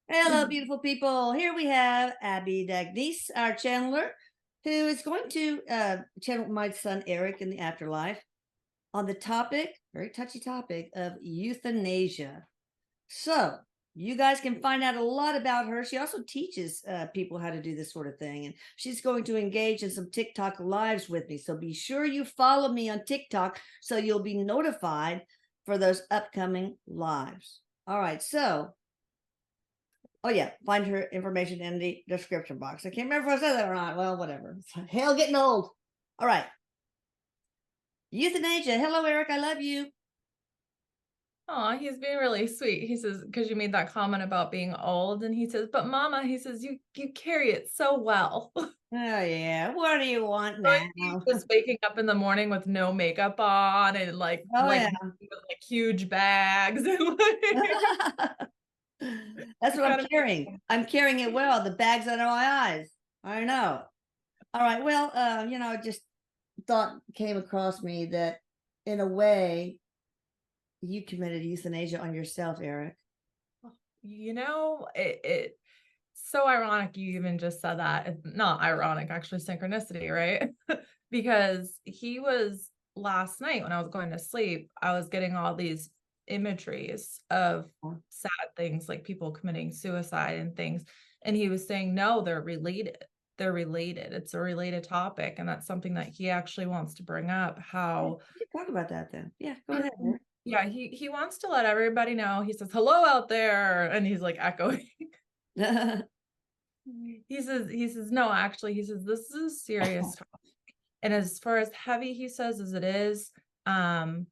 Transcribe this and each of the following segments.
Hello, beautiful people. Here we have Abby Dagnice, our channeler, who is going to channel my son Erik in the afterlife on the topic, very touchy topic, of euthanasia. So, you guys can find out a lot about her. She also teaches people how to do this sort of thing, and she's going to engage in some TikTok lives with me. So, be sure you follow me on TikTok so you'll be notified for those upcoming lives. All right, so oh yeah, find her information in the description box. I can't remember if I said that or not. Well, whatever. Hell, getting old. All right. Euthanasia. Hello, Erik. I love you. Oh, he's being really sweet. He says, because you made that comment about being old, and he says, but Mama, he says, you carry it so well. Oh yeah. What do you want Like now? he's just waking up in the morning with no makeup on and Oh like yeah. with, like huge bags and like That's what I'm kind of carrying. I'm carrying it well. The bags under my eyes. I know. All right. Well, just thought came across me that in a way you committed euthanasia on yourself, Erik. it so ironic you even just said that. It's not ironic, actually synchronicity, right? Because he was last night when I was going to sleep, I was getting all these imageries of sad things like people committing suicide and things. And he was saying, no, they're related. They're related. It's a related topic. And that's something that he actually wants to bring up how You talk about that then. Yeah, go ahead, Erik. yeah, he wants to let everybody know. He says, hello out there. And he's like echoing. He says, no, actually, he says, this is a serious topic. And as far as heavy, he says, as it is, um,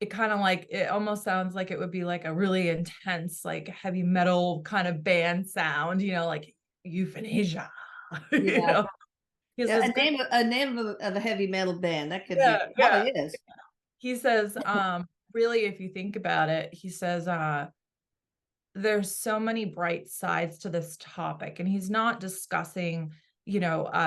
it kind of like it almost sounds like it would be like a really intense, like heavy metal kind of band sound, like euthanasia. you Yeah. know, he Yeah, says, a name of a heavy metal band. That could be yeah, probably yeah. is. He says, really, if you think about it, he says, there's so many bright sides to this topic, and he's not discussing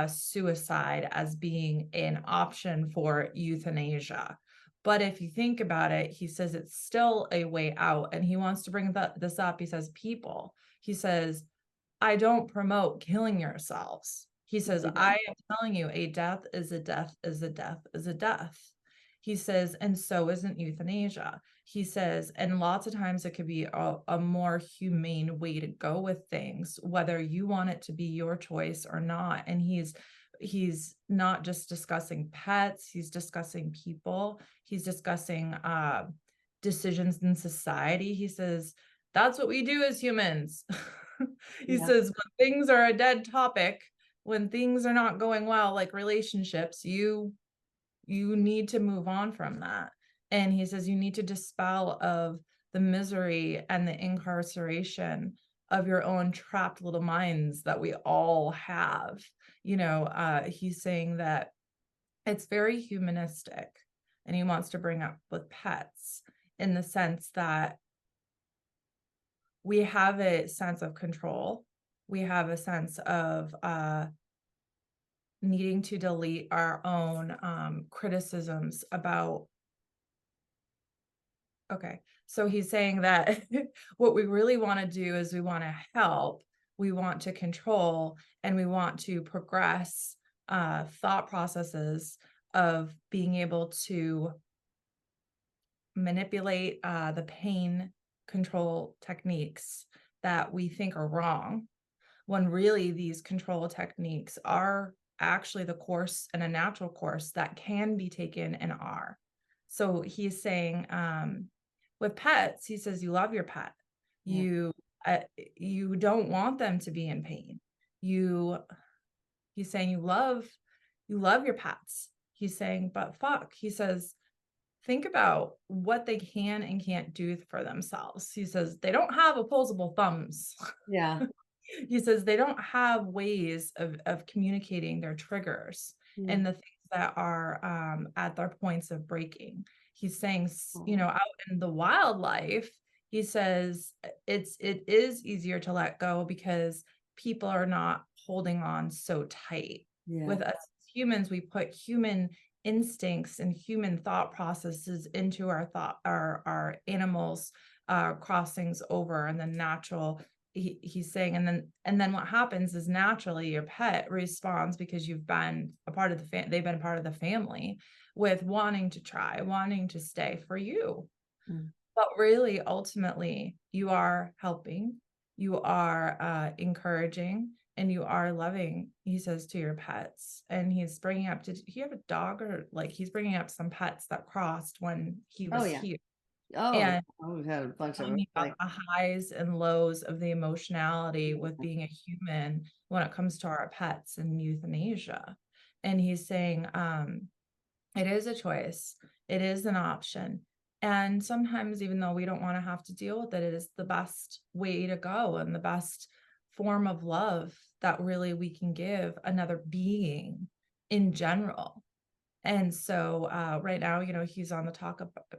suicide as being an option for euthanasia. But if you think about it, he says it's still a way out, and he wants to bring this up. He says, he says, I don't promote killing yourselves. He says, Yeah. I am telling you, a death is a death is a death is a death. He says, and so isn't euthanasia. He says, and lots of times it could be a more humane way to go with things, whether you want it to be your choice or not. And he's not just discussing pets, he's discussing people, he's discussing decisions in society. He says, that's what we do as humans. He Yeah. says, when things are a dead topic, when things are not going well, like relationships, you need to move on from that. And he says you need to dispel of the misery and the incarceration of your own trapped little minds that we all have. He's saying that it's very humanistic, and he wants to bring up with pets in the sense that we have a sense of control. We have a sense of needing to delete our own criticisms about. Okay. So he's saying that what we really want to do is we want to help, we want to control, and we want to progress thought processes of being able to manipulate the pain control techniques that we think are wrong, when really these control techniques are actually the course and a natural course that can be taken and are. So he's saying, with pets, he says, you love your pet. Yeah. You, you don't want them to be in pain. You, he's saying you love your pets. He's saying, but fuck, he says, think about what they can and can't do for themselves. He says, they don't have opposable thumbs. Yeah. He says they don't have ways of communicating their triggers Yeah. and the things that are at their points of breaking. He's saying, Oh, out in the wildlife, he says it is easier to let go because people are not holding on so tight. yeah. With us humans, we put human instincts and human thought processes into our animals crossings over and the natural he's saying, and then what happens is naturally your pet responds because you've been a part of they've been a part of the family with wanting to try, wanting to stay for you. Mm. But really, ultimately, you are helping, you are encouraging, and you are loving, he says, to your pets. And he's bringing up, did he have a dog, or like he's bringing up some pets that crossed when he Oh was yeah. here. Oh, And we've had a bunch of them. talking about Like, the highs and lows of the emotionality with being a human when it comes to our pets and euthanasia. And he's saying, it is a choice, it is an option. And sometimes, even though we don't want to have to deal with it, it is the best way to go and the best form of love that really we can give another being in general. And so right now, he's on the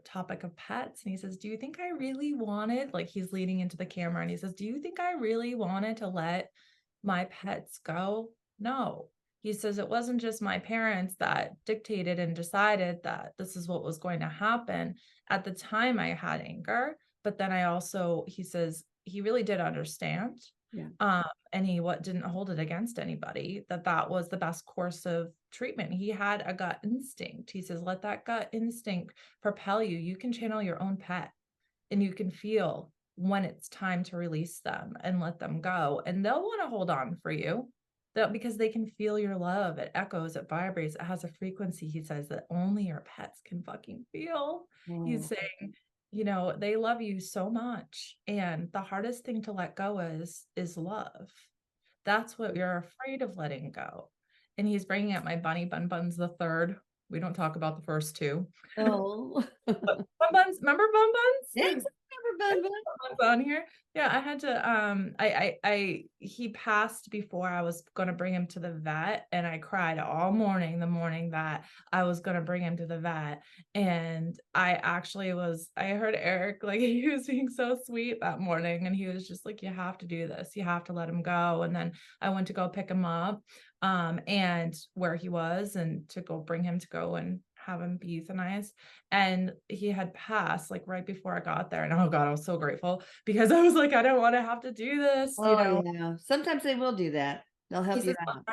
topic of pets, and he says, do you think I really wanted, like he's leaning into the camera, and he says, do you think I really wanted to let my pets go? No. He says, it wasn't just my parents that dictated and decided that this is what was going to happen. At the time, I had anger, but then he says, he really did understand. yeah. And he didn't hold it against anybody, that was the best course of treatment. He had a gut instinct. He says, let that gut instinct propel you. You can channel your own pet, and you can feel when it's time to release them and let them go. And they'll want to hold on for you, because they can feel your love. It echoes, it vibrates, it has a frequency, he says, that only your pets can fucking feel. He's Mm. saying, they love you so much. And the hardest thing to let go is love. That's what you're afraid of letting go. And he's bringing up my bunny Bun Bun's the third. We don't talk about the first two. Oh, But Bun Buns, remember Bun yes, Buns? I remember Bun Buns on here. Yeah, I had to he passed before I was gonna bring him to the vet, and I cried all morning the morning that I was gonna bring him to the vet. And I heard Eric, like, he was being so sweet that morning, and he was just like, you have to do this, you have to let him go. And then I went to go pick him up, and where he was, and to go bring him to go and have him be euthanized. And he had passed like right before I got there. And oh God, I was so grateful, because I was like, I don't want to have to do this, Oh yeah. Sometimes they will do that. They'll He help you says out.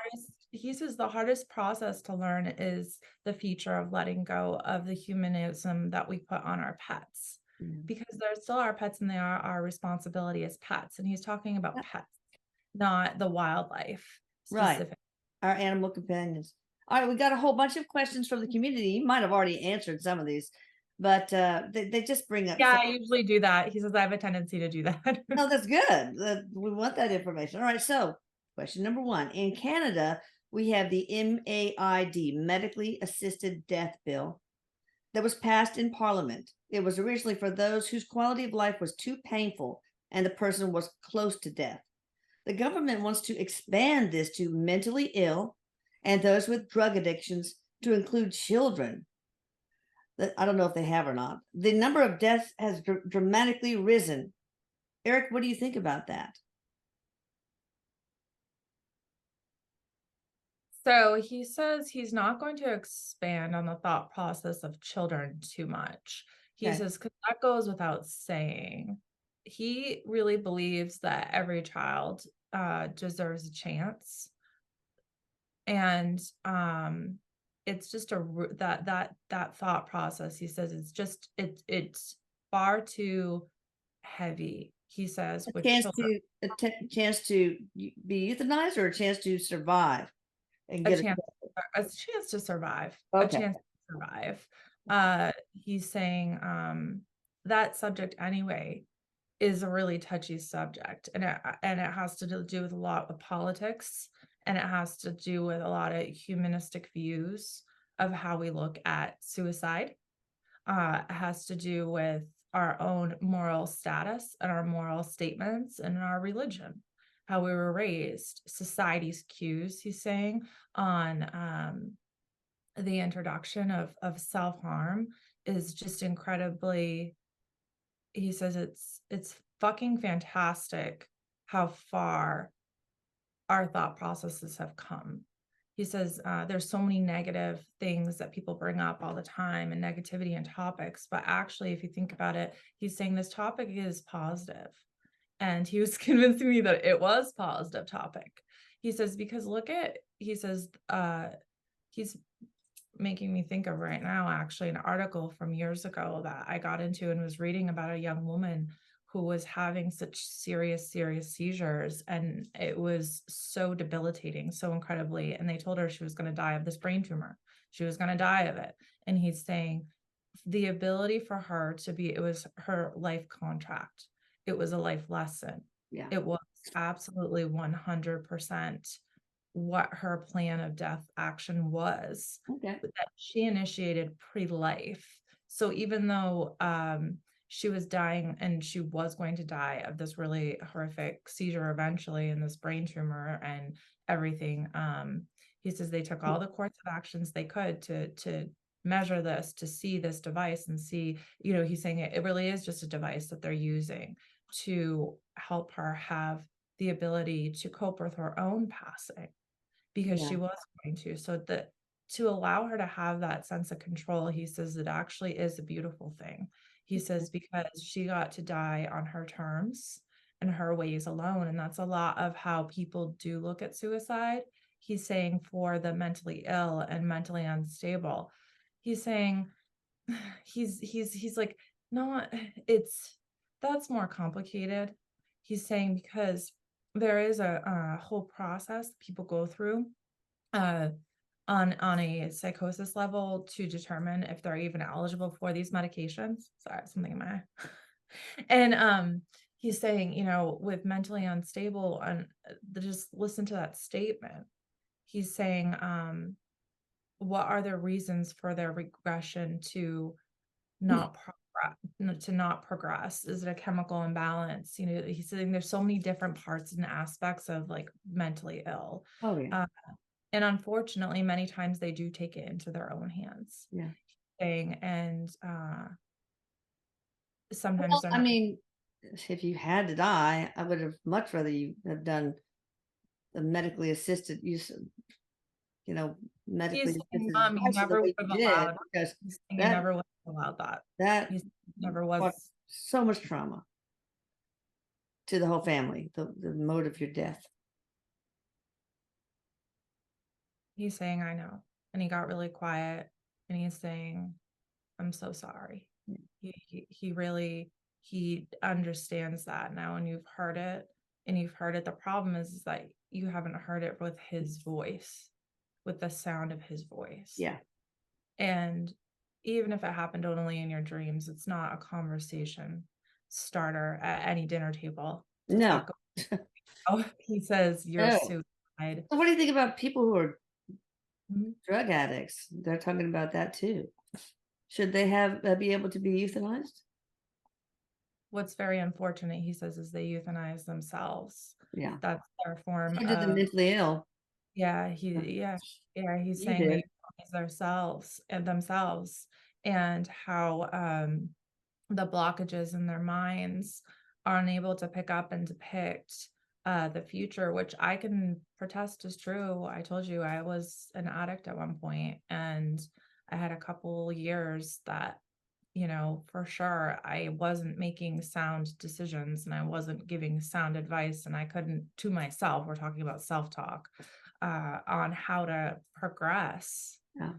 the hardest process to learn is the feature of letting go of the humanism that we put on our pets, Yeah. because they're still our pets and they are our responsibility as pets. And he's talking about Yeah. pets, not the wildlife Right. specific. Our animal companions. All right, we got a whole bunch of questions from the community. You might have already answered some of these, but they just bring up Yeah, some. I usually do that. He says I have a tendency to do that. No, that's good. We want that information. All right, so question number one. In Canada, we have the MAID, Medically Assisted Death Bill, that was passed in Parliament. It was originally for those whose quality of life was too painful and the person was close to death. The government wants to expand this to mentally ill and those with drug addictions, to include children. I don't know if they have or not. The number of deaths has dramatically risen. Eric, what do you think about that? So he says he's not going to expand on the thought process of children too much. He Okay. says, because that goes without saying. He really believes that every child deserves a chance. And it's just that thought process. He says it's far too heavy. He says with children, A chance to be euthanized, or a chance to survive and a get chance a chance to survive, a okay. chance to survive. He's saying that subject anyway is a really touchy subject, and it has to do with a lot of politics, and it has to do with a lot of humanistic views of how we look at suicide. It has to do with our own moral status and our moral statements and our religion, how we were raised, society's cues, he's saying, on the introduction of self-harm is just incredibly, he says it's fucking fantastic how far our thought processes have come. He says there's so many negative things that people bring up all the time, and negativity and topics, but actually, if you think about it, he's saying this topic is positive. And he was convincing me that it was positive topic. He says, because he says, he's making me think of right now, actually, an article from years ago that I got into and was reading about a young woman who was having such serious, serious seizures. And it was so debilitating, so incredibly. And they told her she was going to die of this brain tumor. She was going to die of it. And he's saying the ability for her to be, it was her life contract. It was a life lesson. Yeah. It was absolutely 100% what her plan of death action was, Okay. that she initiated pre-life. So even though she was dying and she was going to die of this really horrific seizure eventually and this brain tumor and everything, he says they took all the course of actions they could to measure this, to see this device and see, he's saying it really is just a device that they're using to help her have the ability to cope with her own passing, because Yeah. she was going to. So that to allow her to have that sense of control, he says it actually is a beautiful thing. He says because she got to die on her terms and her ways alone. And that's a lot of how people do look at suicide. He's saying for the mentally ill and mentally unstable, he's saying he's like, not, it's, that's more complicated. He's saying because there is a whole process people go through uh on a psychosis level to determine if they're even eligible for these medications. Sorry, something in my eye. And he's saying, with mentally unstable, and just listen to that statement. He's saying, what are the reasons for their regression to not progress? Is it a chemical imbalance? He's saying there's so many different parts and aspects of like mentally ill. Oh yeah. And unfortunately, many times they do take it into their own hands. Yeah. And sometimes Well, they're I not. mean, if you had to die, I would have much rather you have done the medically assisted use of, medically He's saying, assisted Mom, you devices the never would way have you did, allowed. because He's saying you that never would have allowed that. that He's never brought was. so much trauma to the whole family, the mode of your death. He's saying, I know. And he got really quiet and he's saying, I'm so sorry. He really, he understands that now, and you've heard it. The problem is that you haven't heard it with his voice, with the sound of his voice. Yeah. And even if it happened only in your dreams, it's not a conversation starter at any dinner table to No. talk about. Oh, he says you're No. suicide. So what do you think about people who are Mhm. drug addicts? They're talking about that too. Should they be able to be euthanized? What's very unfortunate, he says, is they euthanize themselves. Yeah. That's their form So did the of, mentally ill. yeah, Yeah. he's You saying they did. euthanize themselves, and how the blockages in their minds are unable to pick up and depict the future, which I can protest is true. I told you I was an addict at one point, and I had a couple years that, for sure I wasn't making sound decisions and I wasn't giving sound advice, and I couldn't, to myself, we're talking about self-talk, on how to progress, Yeah.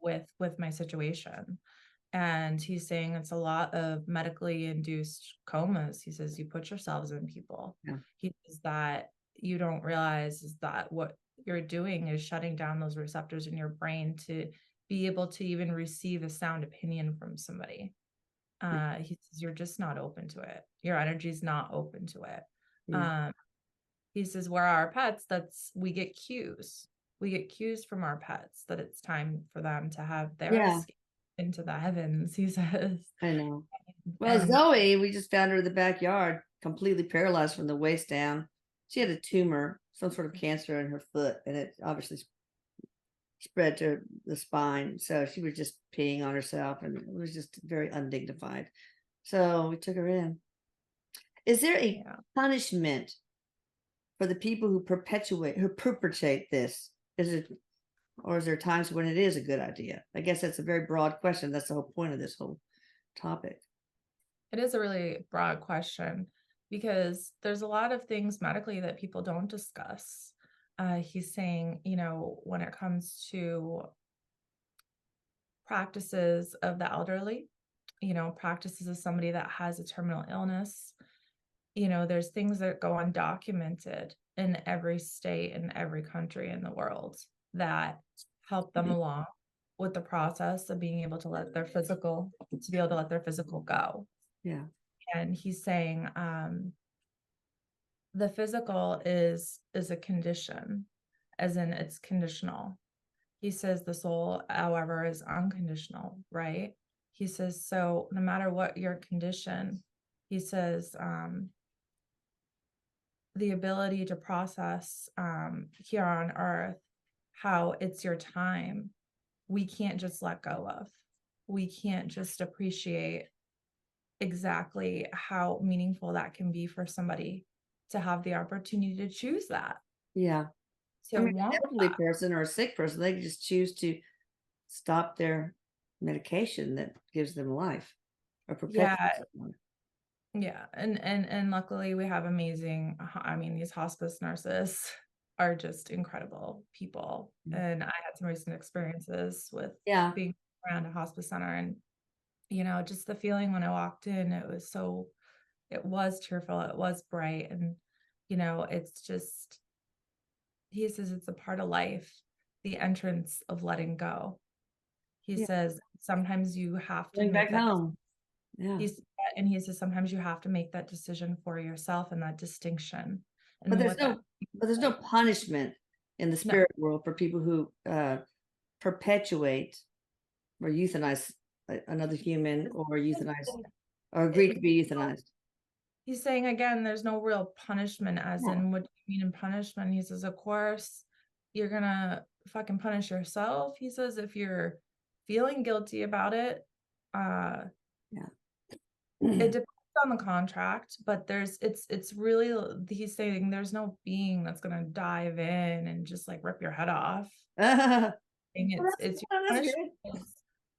with my situation. And he's saying it's a lot of medically induced comas. He says you put yourselves in people. Yeah. He says that you don't realize is that what you're doing is shutting down those receptors in your brain to be able to even receive a sound opinion from somebody. He says you're just not open to it. Your energy's not open to it. Yeah. He says where our pets, we get cues. We get cues from our pets that it's time for them to have their Yeah. escape into the heavens, he says. I know. Well, And Zoe, we just found her in the backyard, completely paralyzed from the waist down. She had a tumor, some sort of cancer in her foot, and it obviously spread to the spine. So she was just peeing on herself, and it was just very undignified. So we took her in. Is there a yeah. punishment for the people who perpetrate this? Or is there times when it is a good idea? I guess that's a very broad question. That's the whole point of this whole topic. It is a really broad question. because there's a lot of things medically that people don't discuss. He's saying, when it comes to practices of the elderly, practices of somebody that has a terminal illness, there's things that go undocumented in every state and every country in the world that help them along with the process of being able to be able to let their physical go. Yeah. And he's saying, the physical is a condition, as in it's conditional. He says the soul, however, is unconditional, right? He says, so no matter what your condition, he says, the ability to process here on earth how it's your time, we can't just let go of. We can't just appreciate exactly how meaningful that can be for somebody to have the opportunity to choose that, Yeah. I to mean, want an elderly person or a sick person, they can just choose to stop their medication that gives them life or perpetuates yeah. life. Yeah, and luckily we have amazing, I mean, these hospice nurses are just incredible people. Mm. And I had some recent experiences with Yeah. being around a hospice center, and just the feeling when I walked in, it was cheerful, it was bright, and it's just, he says it's a part of life, the entrance of letting go. He Yeah. says sometimes you have to Going make back that. home. Yeah. He's and he says sometimes you have to make that decision for yourself and that distinction But and what that there's no like. punishment in the No, spirit world for people who perpetuate or euthanize another human or euthanize or agree to be euthanized. he's saying again, there's no real punishment, as Yeah. in what do you mean in punishment? He says, of course, you're gonna fucking punish yourself. He says, if you're feeling guilty about it, uh, Yeah. it depends on the contract, but it's really, he's saying there's no being that's gonna dive in and just like rip your head off. Well, It's your that's good. punishment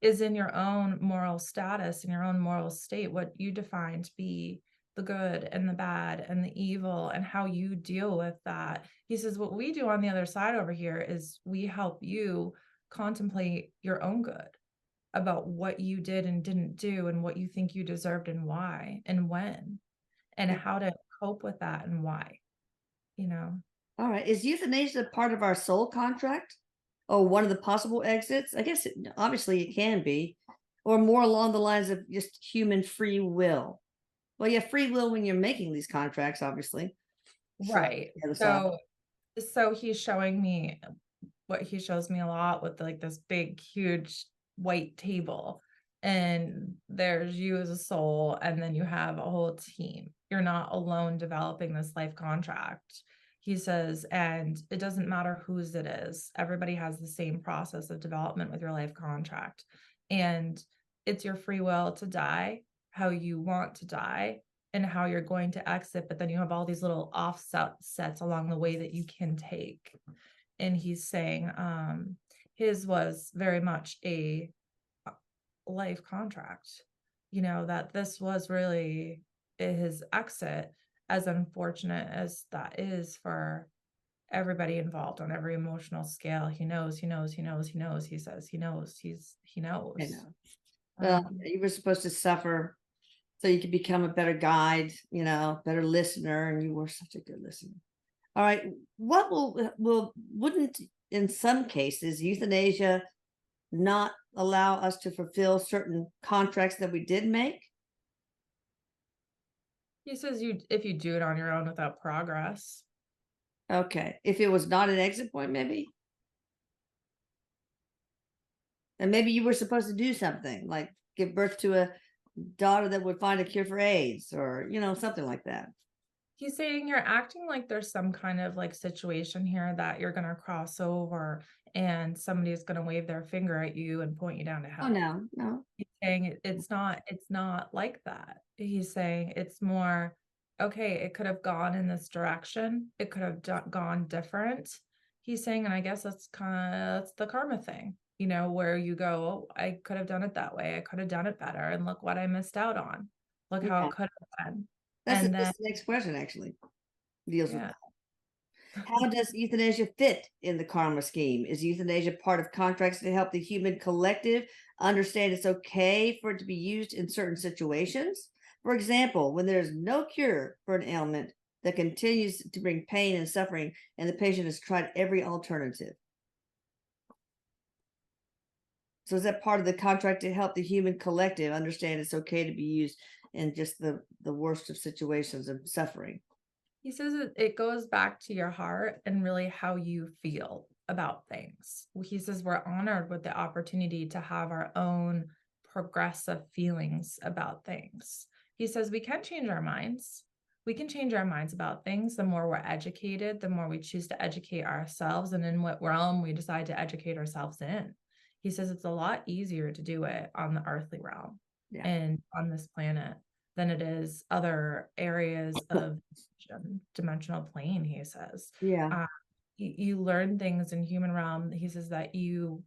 is in your own moral status, in your own moral state, what you define to be the good and the bad and the evil and how you deal with that. He says, what we do on the other side over here is we help you contemplate your own good about what you did and didn't do and what you think you deserved and why and when and Yeah. how to cope with that and why, you know. All right. Is euthanasia part of our soul contract? Or one of the possible exits? I guess obviously it can be, or more along the lines of just human free will. Well, you have free will when you're making these contracts, obviously. So Right. the other side. So he's showing me what he shows me a lot with like this big, huge white table. And there's you as a soul, and then you have a whole team. You're not alone developing this life contract. He says, and it doesn't matter whose it is. Everybody has the same process of development with your life contract. And it's your free will to die how you want to die and how you're going to exit. But then you have all these little offsets along the way that you can take. And he's saying his was very much a life contract, that this was really his exit, as unfortunate as that is for everybody involved on every emotional scale. He knows, he says he knows, he knows. I know. Well, you were supposed to suffer so you could become a better guide, better listener, and you were such a good listener. All right. What wouldn't in some cases euthanasia not allow us to fulfill certain contracts that we did make? He says if you do it on your own without progress. Okay. If it was not an exit point, maybe. And maybe you were supposed to do something like give birth to a daughter that would find a cure for AIDS or, something like that. He's saying you're acting like there's some kind of like situation here that you're going to cross over and somebody's going to wave their finger at you and point you down to Oh, hell. no, no. He's saying it's not like that. He's saying it's more, okay, it could have gone in this direction. It could have gone different. He's saying, and I guess that's the karma thing, where you go, oh, I could have done it that way. I could have done it better. And look what I missed out on. Look how Yeah. it could have been. That's And then, that's the next question actually deals with yeah. that. How does euthanasia fit in the karma scheme? Is euthanasia part of contracts to help the human collective understand it's okay for it to be used in certain situations? For example, when there's no cure for an ailment that continues to bring pain and suffering, and the patient has tried every alternative. So is that part of the contract to help the human collective understand it's okay to be used in just the worst of situations of suffering? He says it goes back to your heart and really how you feel about things. He says we're honored with the opportunity to have our own progressive feelings about things. He says we can change our minds. We can change our minds about things. The more we're educated, the more we choose to educate ourselves and in what realm we decide to educate ourselves in. He says it's a lot easier to do it on the earthly realm Yeah. and on this planet than it is other areas of dimensional plane, he says. Yeah. You learn things in human realm. He says that you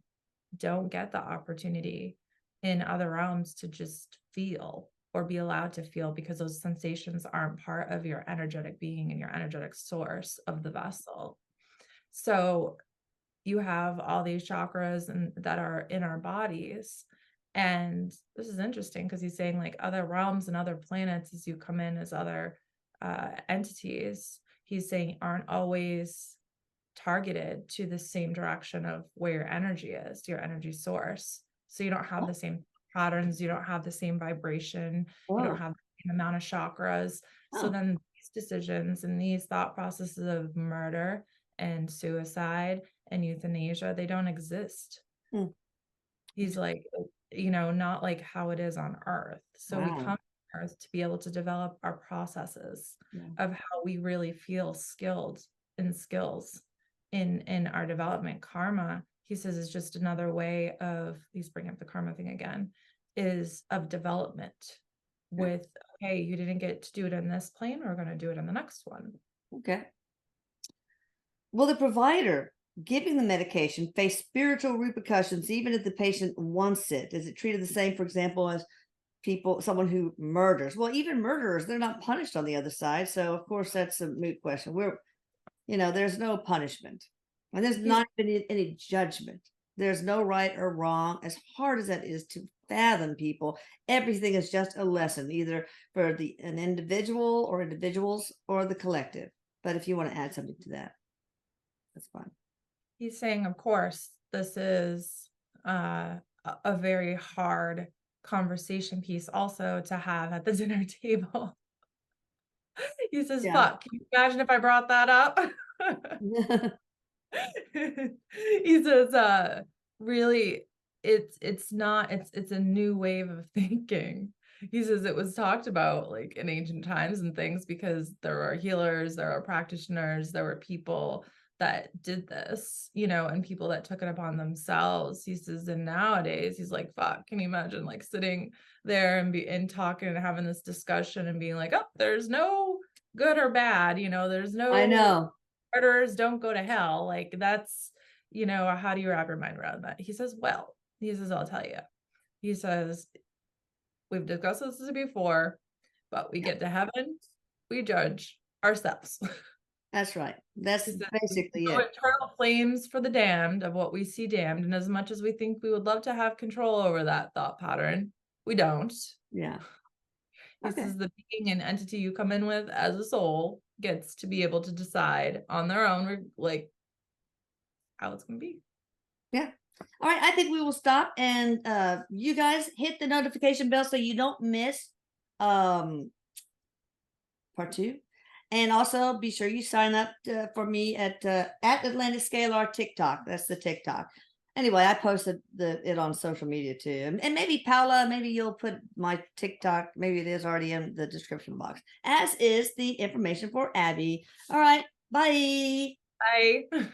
don't get the opportunity in other realms to just feel or be allowed to feel because those sensations aren't part of your energetic being and your energetic source of the vessel. So you have all these chakras and that are in our bodies. And this is interesting because he's saying like other realms and other planets as you come in as other entities, he's saying aren't always targeted to the same direction of where your energy is, your energy source. So you don't have the same patterns, you don't have the same vibration, you don't Oh, have the same amount of chakras. So oh, then these decisions and these thought processes of murder and suicide and euthanasia, they don't exist. hmm. He's like, not like how it is on Earth. So we Wow. come to Earth to be able to develop our processes Yeah. of how we really feel skilled and skills in our development. Karma, he says, is just another way of, he's bringing up the karma thing again, is of development Yeah. with, hey, you didn't get to do it in this plane, we're going to do it in the next one. Okay. Will the provider giving the medication face spiritual repercussions even if the patient wants it? Is it treated the same, for example, as someone who murders? Well, even murderers, they're not punished on the other side. So, of course, that's a moot question. There's no punishment and there's He's not any judgment. There's no right or wrong. As hard as that is to fathom, people, everything is just a lesson, either for an individual or individuals or the collective. But if you want to add something to that, that's fine. he's saying, of course, this is a very hard conversation piece also to have at the dinner table. He says, Yeah. fuck, can you imagine if I brought that up? He says, really, it's not, it's a new wave of thinking. He says it was talked about like in ancient times and things because there were healers, there were practitioners, there were people that did this, and people that took it upon themselves. He says, and nowadays he's like, fuck, can you imagine like sitting there and talking and having this discussion and being like, oh, there's no good or bad, there's I no know. murderers don't go to hell. Like that's, how do you wrap your mind around that? He says, well, he says, I'll tell you. He says, we've discussed this before, but we get to heaven, we judge ourselves. That's right. That's He says, basically no it. eternal flames for the damned of what we see damned. And as much as we think we would love to have control over that thought pattern, we don't. Yeah. He Okay. says the being and entity you come in with as a soul gets to be able to decide on their own, like how it's going to be. Yeah. All right. I think we will stop and you guys hit the notification bell so you don't miss part 2. And also be sure you sign up for me at Atlantic Scalar TikTok. That's the TikTok. Anyway, I posted it on social media too. And maybe Paula, maybe you'll put my TikTok, maybe it is already in the description box, as is the information for Abby. All right. Bye. Bye.